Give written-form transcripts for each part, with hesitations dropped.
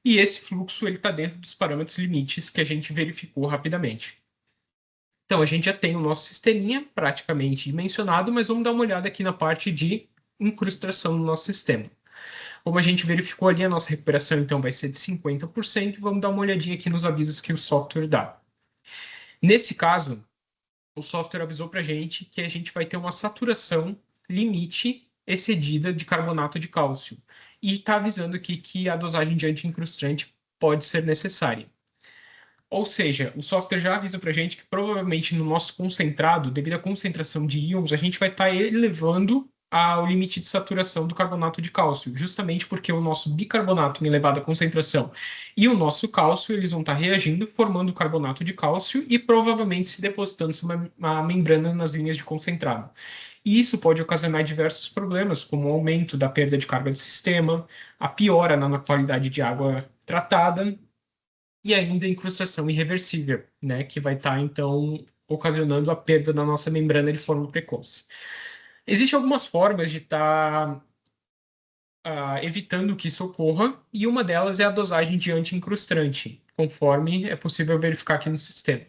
e esse fluxo está dentro dos parâmetros limites que a gente verificou rapidamente. Então, a gente já tem o nosso sisteminha praticamente dimensionado, mas vamos dar uma olhada aqui na parte de incrustação no nosso sistema. Como a gente verificou ali, a nossa recuperação então vai ser de 50%, vamos dar uma olhadinha aqui nos avisos que o software dá. Nesse caso, o software avisou para a gente que a gente vai ter uma saturação limite excedida de carbonato de cálcio. E está avisando aqui que a dosagem de anti-incrustante pode ser necessária. Ou seja, o software já avisa para a gente que provavelmente no nosso concentrado, devido à concentração de íons, a gente vai estar elevando ao limite de saturação do carbonato de cálcio, justamente porque o nosso bicarbonato em elevada concentração e o nosso cálcio, eles vão estar reagindo, formando o carbonato de cálcio e provavelmente se depositando sobre uma membrana nas linhas de concentrado. E isso pode ocasionar diversos problemas, como o aumento da perda de carga do sistema, a piora na qualidade de água tratada, e ainda a incrustação irreversível, né, que vai estar, então, ocasionando a perda da nossa membrana de forma precoce. Existem algumas formas de estar evitando que isso ocorra, e uma delas é a dosagem de anti-incrustante, conforme é possível verificar aqui no sistema.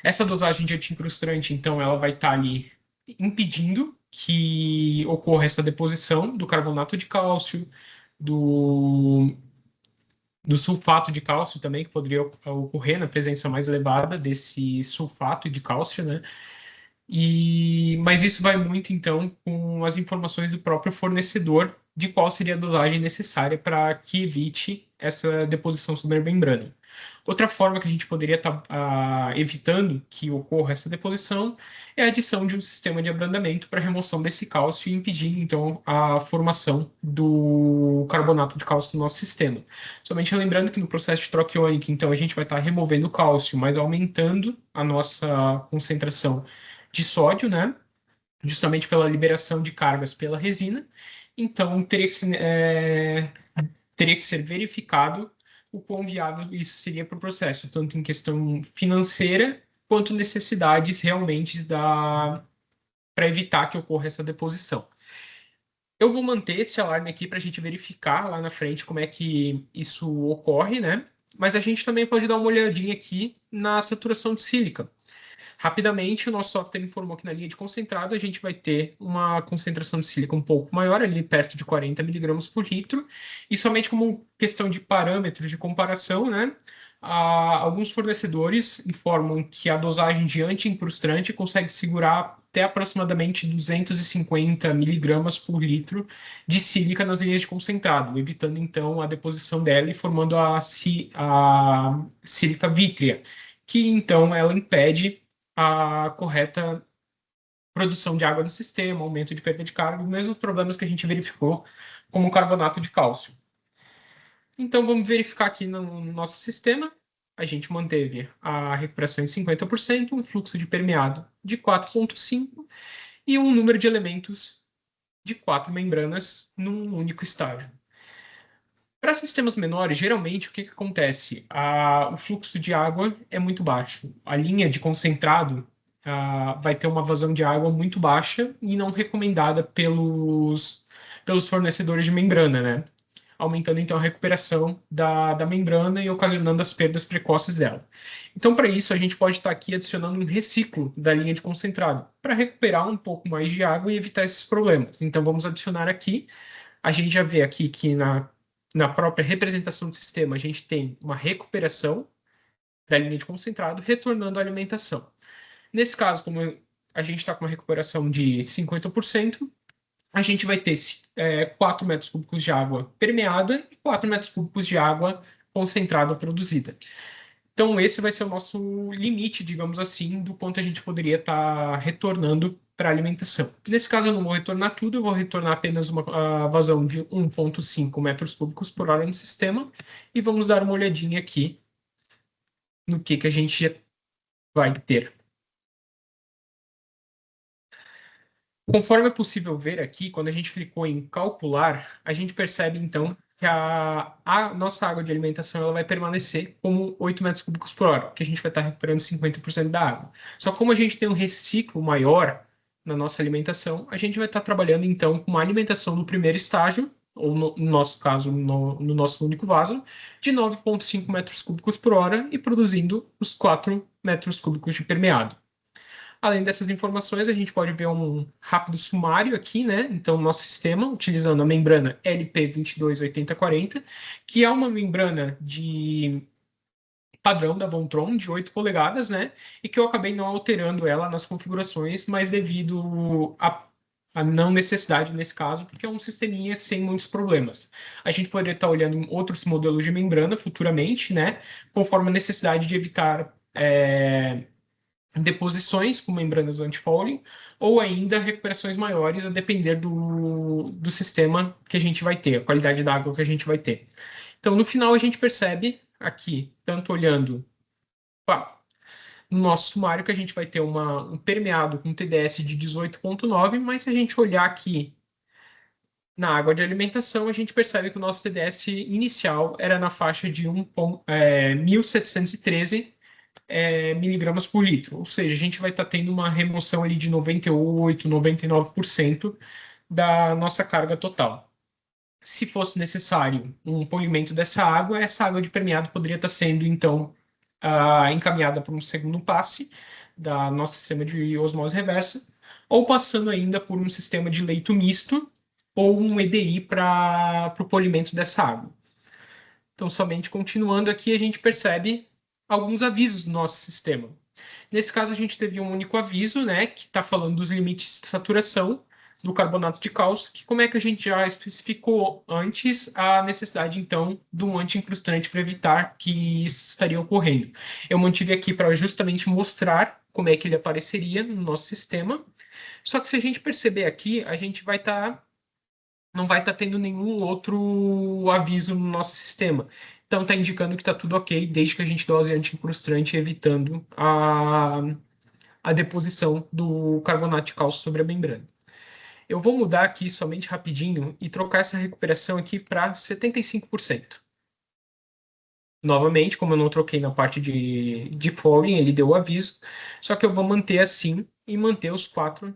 Essa dosagem de anti-incrustante, então, ela vai estar ali impedindo que ocorra essa deposição do carbonato de cálcio, do sulfato de cálcio também, que poderia ocorrer na presença mais elevada desse sulfato de cálcio, né? Mas isso vai muito, então, com as informações do próprio fornecedor de qual seria a dosagem necessária para que evite essa deposição sobre a membrana. Outra forma que a gente poderia estar evitando que ocorra essa deposição é a adição de um sistema de abrandamento para remoção desse cálcio e impedir, então, a formação do carbonato de cálcio no nosso sistema. Somente lembrando que no processo de troca iônica, então, a gente vai estar removendo o cálcio, mas aumentando a nossa concentração de sódio, né? Justamente pela liberação de cargas pela resina. Então, teria que ser verificado o quão viável isso seria para o processo, tanto em questão financeira quanto necessidades realmente para evitar que ocorra essa deposição. Eu vou manter esse alarme aqui para a gente verificar lá na frente como é que isso ocorre, né? Mas a gente também pode dar uma olhadinha aqui na saturação de sílica. Rapidamente, o nosso software informou que na linha de concentrado a gente vai ter uma concentração de sílica um pouco maior, ali perto de 40 miligramas por litro, e somente como questão de parâmetros de comparação, né? Alguns fornecedores informam que a dosagem de anti-incrustante consegue segurar até aproximadamente 250 miligramas por litro de sílica nas linhas de concentrado, evitando então a deposição dela e formando a sílica vítrea, que então ela impede a correta produção de água no sistema, aumento de perda de carga, os mesmos problemas que a gente verificou como o carbonato de cálcio. Então, vamos verificar aqui no nosso sistema. A gente manteve a recuperação em 50%, um fluxo de permeado de 4,5 e um número de elementos de 4 membranas num único estágio. Para sistemas menores, geralmente, o que acontece? O fluxo de água é muito baixo. A linha de concentrado vai ter uma vazão de água muito baixa e não recomendada pelos fornecedores de membrana, né? Aumentando, então, a recuperação da membrana e ocasionando as perdas precoces dela. Então, para isso, a gente pode estar aqui adicionando um reciclo da linha de concentrado para recuperar um pouco mais de água e evitar esses problemas. Então, vamos adicionar aqui. A gente já vê aqui que na própria representação do sistema, a gente tem uma recuperação da linha de concentrado, retornando à alimentação. Nesse caso, como a gente está com uma recuperação de 50%, a gente vai ter 4 metros cúbicos de água permeada e 4 metros cúbicos de água concentrada produzida. Então, esse vai ser o nosso limite, digamos assim, do quanto a gente poderia estar retornando para a alimentação. Nesse caso, eu não vou retornar tudo, eu vou retornar apenas uma vazão de 1,5 metros cúbicos por hora no sistema, e vamos dar uma olhadinha aqui no que a gente vai ter. Conforme é possível ver aqui, quando a gente clicou em calcular, a gente percebe, então, que a nossa água de alimentação ela vai permanecer como 8 metros cúbicos por hora, que a gente vai estar recuperando 50% da água. Só como a gente tem um reciclo maior na nossa alimentação, a gente vai estar trabalhando, então, com uma alimentação no primeiro estágio ou no nosso caso, no nosso único vaso, de 9,5 metros cúbicos por hora e produzindo os 4 metros cúbicos de permeado. Além dessas informações, a gente pode ver um rápido sumário aqui, né? Então, nosso sistema, utilizando a membrana LP228040, que é uma membrana de padrão da Vontron de 8 polegadas, né? E que eu acabei não alterando ela nas configurações, mas devido a não necessidade nesse caso, porque é um sisteminha sem muitos problemas. A gente poderia estar olhando em outros modelos de membrana futuramente, né? Conforme a necessidade de evitar deposições com membranas antifouling ou ainda recuperações maiores, a depender do sistema que a gente vai ter, a qualidade da água que a gente vai ter. Então, no final, a gente percebe aqui, tanto olhando no nosso sumário, que a gente vai ter um permeado com TDS de 18,9, mas se a gente olhar aqui na água de alimentação, a gente percebe que o nosso TDS inicial era na faixa de 1.713 miligramas por litro. Ou seja, a gente vai estar tendo uma remoção ali de 98, 99% da nossa carga total. Se fosse necessário um polimento dessa água, essa água de permeado poderia estar sendo, então, encaminhada para um segundo passe da nosso sistema de osmose reversa, ou passando ainda por um sistema de leito misto ou um EDI para o polimento dessa água. Então, somente continuando aqui, a gente percebe alguns avisos no nosso sistema. Nesse caso, a gente teve um único aviso, né, que está falando dos limites de saturação do carbonato de cálcio, que como é que a gente já especificou antes a necessidade, então, de um anti-incrustante para evitar que isso estaria ocorrendo. Eu mantive aqui para justamente mostrar como é que ele apareceria no nosso sistema. Só que se a gente perceber aqui, a gente vai estar não vai estar tendo nenhum outro aviso no nosso sistema. Então está indicando que está tudo ok, desde que a gente dose anti-incrustante, evitando a deposição do carbonato de cálcio sobre a membrana. Eu vou mudar aqui somente rapidinho e trocar essa recuperação aqui para 75%. Novamente, como eu não troquei na parte de fouling, ele deu o aviso, só que eu vou manter assim e manter os 4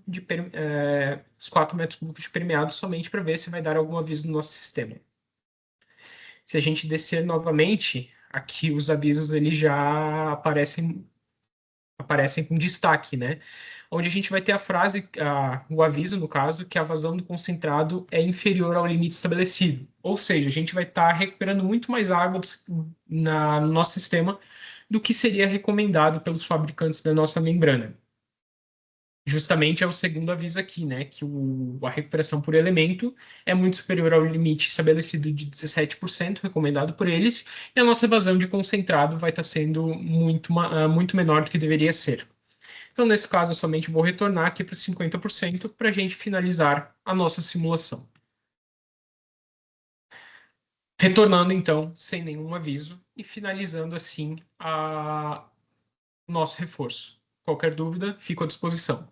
metros cúbicos de permeado somente para ver se vai dar algum aviso no nosso sistema. Se a gente descer novamente, aqui os avisos eles já aparecem com destaque, né? Onde a gente vai ter a frase, o aviso, no caso, que a vazão do concentrado é inferior ao limite estabelecido. Ou seja, a gente vai estar recuperando muito mais água no nosso sistema do que seria recomendado pelos fabricantes da nossa membrana. Justamente é o segundo aviso aqui, né? Que a recuperação por elemento é muito superior ao limite estabelecido de 17%, recomendado por eles, e a nossa evasão de concentrado vai estar sendo muito menor do que deveria ser. Então, nesse caso, eu somente vou retornar aqui para 50% para a gente finalizar a nossa simulação. Retornando, então, sem nenhum aviso e finalizando assim o nosso reforço. Qualquer dúvida, fico à disposição.